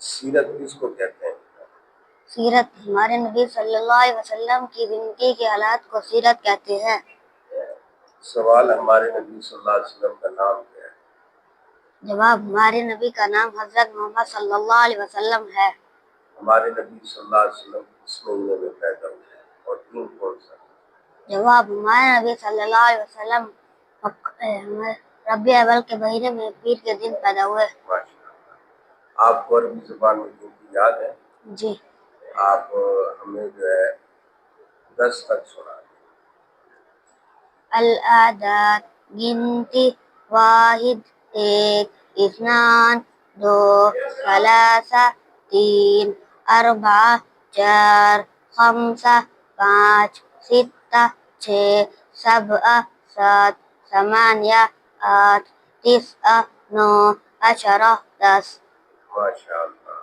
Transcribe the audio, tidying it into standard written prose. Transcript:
سیرت کس کو کہتے ہیں؟ سیرت ہمارے نبی صلی اللہ علیہ وسلم کی زندگی کے حالات کو سیرت کہتے ہیں۔ سوال، ہمارے نبی صلی اللہ علیہ وسلم کا نام کیا ہے؟ جواب، ہمارے نبی کا نام حضرت محمد صلی اللہ علیہ وسلم ہے۔ ہمارے نبی صلی اللہ علیہ وسلم کس مہینے میں پیدا ہوئے اور دن کون سا؟ جواب، ہمارے نبی صلی اللہ علیہ وسلم ربیع الاول کے مہینے میں پیر کے دن پیدا ہوئے۔ ماشاءاللہ۔ آپ کو عربی زبان میں گنتی یاد ہے؟ جی۔ آپ ہمیں جو ہے 10 تک سنا دیں۔ الاعداد، گنتی، واحد، ایک، اثنان، دو، ثلاثہ، تین، اربعہ، چار، خمسہ، پانچ، ستہ، چھ، سبعہ، سات، ثمانیہ، آٹھ، تسعہ، نو، عشرہ، 10۔ ماشاءاللہ۔